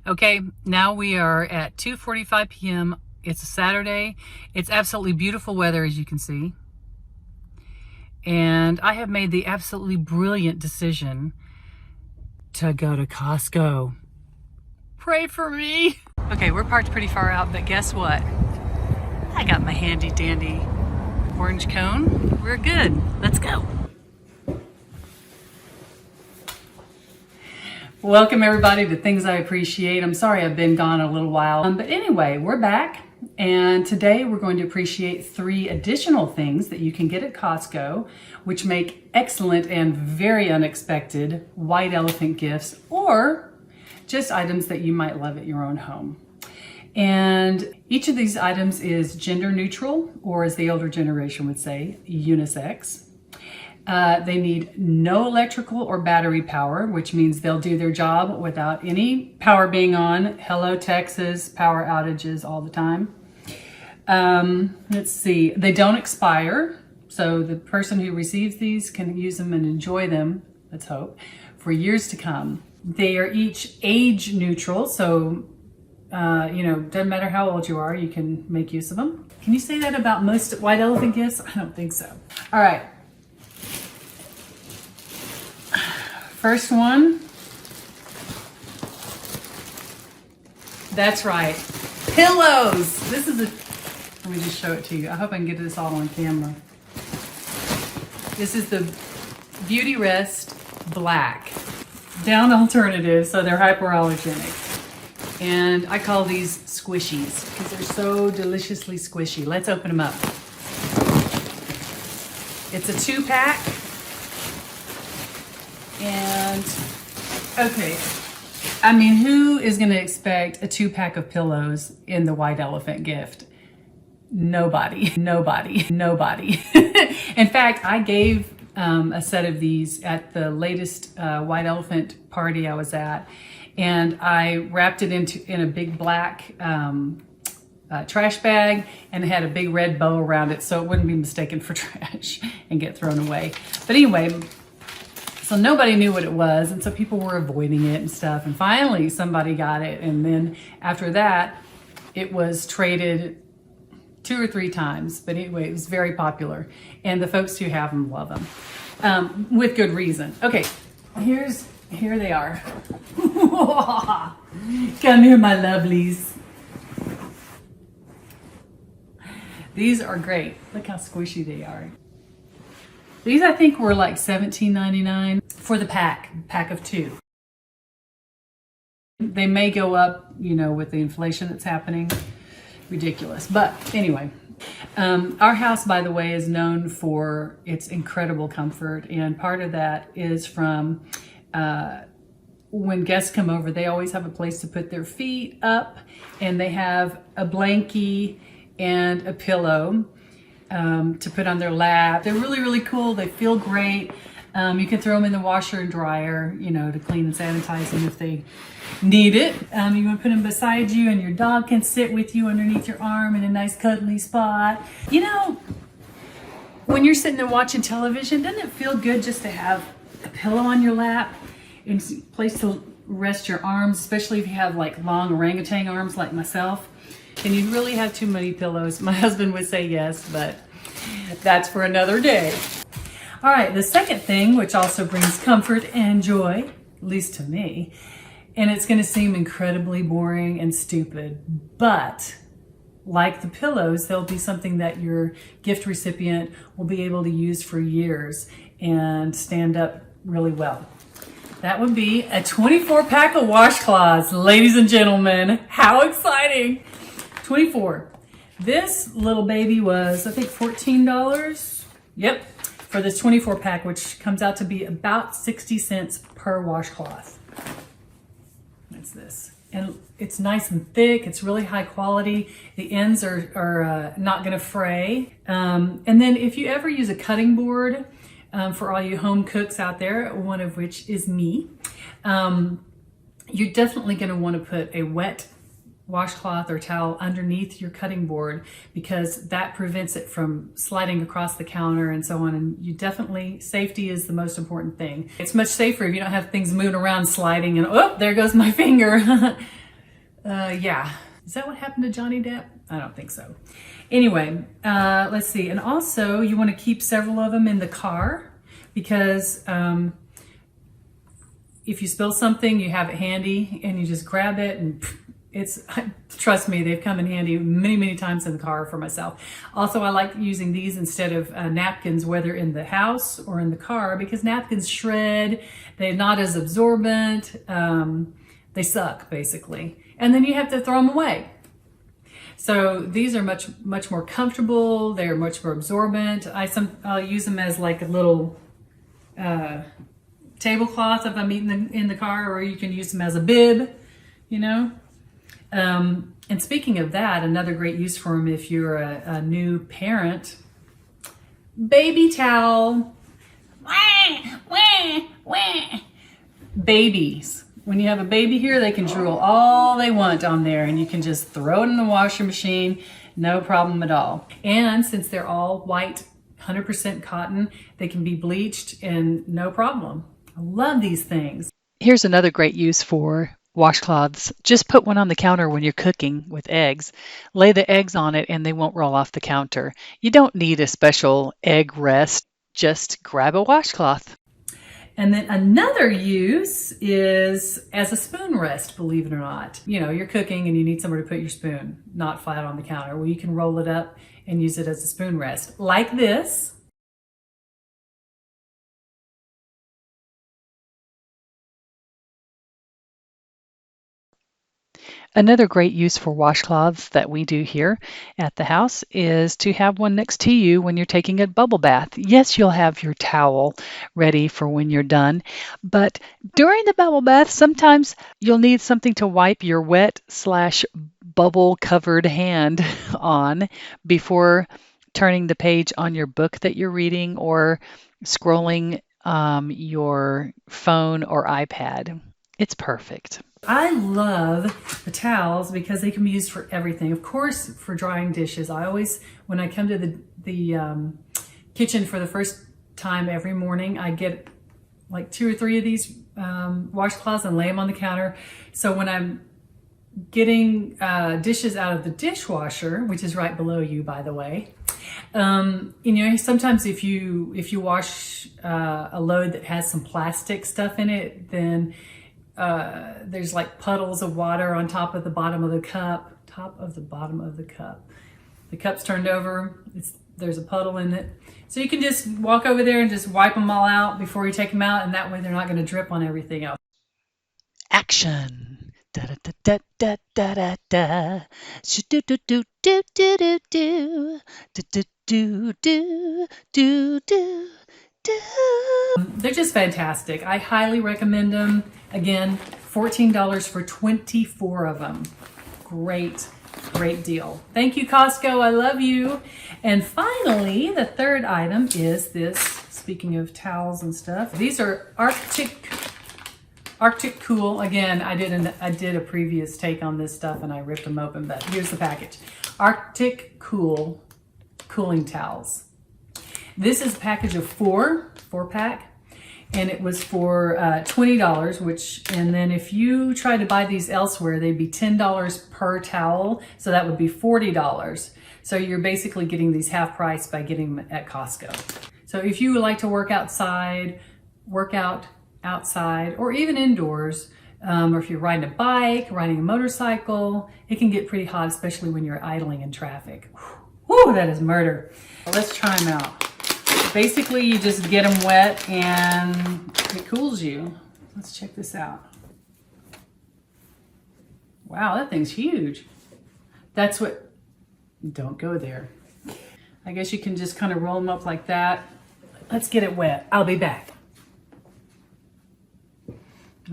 Okay, now we are at 2:45 p.m. It's a Saturday. It's absolutely beautiful weather, as you can see. And I have made the absolutely brilliant decision to go to Costco. Pray for me. Okay, we're parked pretty far out, but guess what? I got my handy dandy orange cone. We're good. Let's go. Welcome everybody to Things I Appreciate. I'm sorry I've been gone a little while, but anyway, we're back, and today we're going to appreciate 3 additional things that you can get at Costco, which make excellent and very unexpected white elephant gifts, or just items that you might love at your own home. And each of these items is gender neutral, or as the older generation would say, unisex. They need no electrical or battery power, which means they'll do their job without any power being on. Hello, Texas, power outages all the time. Let's see, they don't expire, so the person who receives these can use them and enjoy them, let's hope, for years to come. They are each age neutral, so doesn't matter how old you are, you can make use of them. Can you say that about most white elephant gifts? I don't think so. All right. First one, that's right, pillows. This is let me just show it to you. I hope I can get this all on camera. This is the Beauty Rest Black down alternative, so they're hypoallergenic. And I call these squishies because they're so deliciously squishy. Let's open them up. It's a 2-pack. And okay, I mean, who is going to expect a 2-pack of pillows in the white elephant gift? Nobody. In fact, I gave a set of these at the latest white elephant party I was at, and I wrapped it in a big black trash bag, and it had a big red bow around it so it wouldn't be mistaken for trash and get thrown away. But anyway, so nobody knew what it was, and so people were avoiding it and stuff. And finally, somebody got it, and then after that, it was traded 2 or 3 times. But anyway, it was very popular, and the folks who have them love them with good reason. Okay, here they are. Come here, my lovelies. These are great. Look how squishy they are. These, I think, were like $17.99 for the pack of 2. They may go up, with the inflation that's happening. Ridiculous. But anyway, our house, by the way, is known for its incredible comfort. And part of that is from when guests come over, they always have a place to put their feet up, and they have a blankie and a pillow to put on their lap. They're really, really cool. They feel great. You can throw them in the washer and dryer, to clean and sanitize them if they need it. You want to put them beside you, and your dog can sit with you underneath your arm in a nice cuddly spot. When you're sitting there watching television, doesn't it feel good just to have a pillow on your lap and a place to rest your arms, especially if you have like long orangutan arms like myself? And you really have too many pillows. My husband would say yes, but that's for another day. All right, the second thing, which also brings comfort and joy, at least to me, and it's going to seem incredibly boring and stupid, but like the pillows, they'll be something that your gift recipient will be able to use for years and stand up really well. That would be a 24-pack of washcloths, ladies and gentlemen. How exciting! 24. This little baby was, I think, $14. Yep, for this 24-pack, which comes out to be about 60 cents per washcloth. That's this. And it's nice and thick. It's really high quality. The ends are not going to fray. And then if you ever use a cutting board, for all you home cooks out there, one of which is me, you're definitely going to want to put a wet washcloth or towel underneath your cutting board, because that prevents it from sliding across the counter and so on. And safety is the most important thing. It's much safer if you don't have things moving around sliding and, oh, there goes my finger. Yeah. Is that what happened to Johnny Depp? I don't think so. Anyway, let's see. And also, you want to keep several of them in the car because if you spill something, you have it handy and you just grab it and trust me, they've come in handy many, many times in the car for myself. Also, I like using these instead of napkins, whether in the house or in the car, because napkins shred. They're not as absorbent. They suck, basically. And then you have to throw them away. So these are much, much more comfortable. They're much more absorbent. I'll use them as like a little tablecloth if I'm eating in the car, or you can use them as a bib, you know. And speaking of that, another great use for them if you're a new parent, baby towel. Wah, wah, wah. Babies. When you have a baby here, they can drool all they want on there and you can just throw it in the washer machine, no problem at all. And since they're all white, 100% cotton, they can be bleached and no problem. I love these things. Here's another great use for washcloths. Just put one on the counter when you're cooking with eggs. Lay the eggs on it and they won't roll off the counter. You don't need a special egg rest. Just grab a washcloth. And then another use is as a spoon rest, believe it or not. You know, you're cooking and you need somewhere to put your spoon, not flat on the counter. Well, you can roll it up and use it as a spoon rest, like this. Another great use for washcloths that we do here at the house is to have one next to you when you're taking a bubble bath. Yes, you'll have your towel ready for when you're done, but during the bubble bath, sometimes you'll need something to wipe your wet/bubble covered hand on before turning the page on your book that you're reading or scrolling your phone or iPad. It's perfect. I love the towels because they can be used for everything. Of course, for drying dishes. I always, when I come to the kitchen for the first time every morning, I get like 2 or 3 of these washcloths and lay them on the counter. So when I'm getting dishes out of the dishwasher, which is right below you, by the way, you know, sometimes if you wash a load that has some plastic stuff in it, then there's like puddles of water on top of the bottom of the cup. The cup's turned over. There's a puddle in it. So you can just walk over there and just wipe them all out before you take them out, and that way they're not going to drip on everything else. Action. Da da da da da da da. Do do do do do do do do do do do do. They're just fantastic. I highly recommend them. Again, $14 for 24 of them. Great, great deal. Thank you, Costco. I love you. And finally, the third item is this. Speaking of towels and stuff, these are Arctic Cool. Again, I did a previous take on this stuff and I ripped them open, but here's the package. Arctic Cool cooling towels. This is a package of 4-pack, and it was for $20, and then if you try to buy these elsewhere, they'd be $10 per towel, so that would be $40. So you're basically getting these half price by getting them at Costco. So if you would like to work out outside, or even indoors, or if you're riding a bike, riding a motorcycle, it can get pretty hot, especially when you're idling in traffic. Whew, that is murder. Let's try them out. Basically, you just get them wet and it cools you. Let's check this out. Wow, that thing's huge. That's what, don't go there. I guess you can just kind of roll them up like that. Let's get it wet. I'll be back.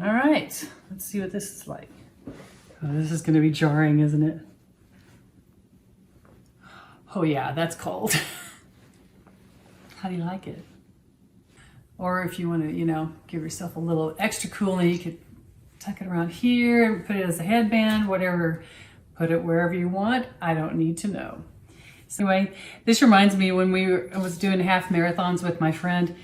All right, let's see what this is like. Oh, this is gonna be jarring, isn't it? Oh yeah, that's cold. How do you like it? Or if you want to, you know, give yourself a little extra cooling, you could tuck it around here and put it as a headband, whatever. Put it wherever you want. I don't need to know. So anyway, this reminds me when I was doing half marathons with my friend,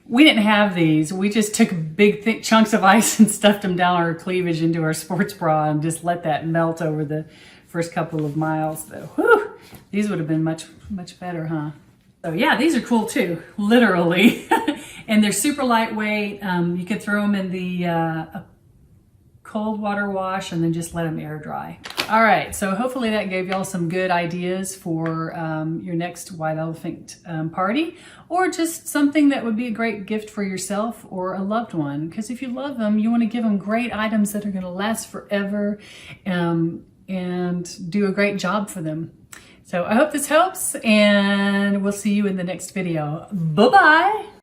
we didn't have these. We just took big thick chunks of ice and stuffed them down our cleavage into our sports bra and just let that melt over the first couple of miles though. Whew, these would have been much better, huh? So yeah, these are cool too, literally. And they're super lightweight. You can throw them in the cold water wash and then just let them air dry. All right, so hopefully that gave y'all some good ideas for your next white elephant party, or just something that would be a great gift for yourself or a loved one. Because if you love them, you want to give them great items that are going to last forever and do a great job for them. So I hope this helps, and we'll see you in the next video. Bye-bye.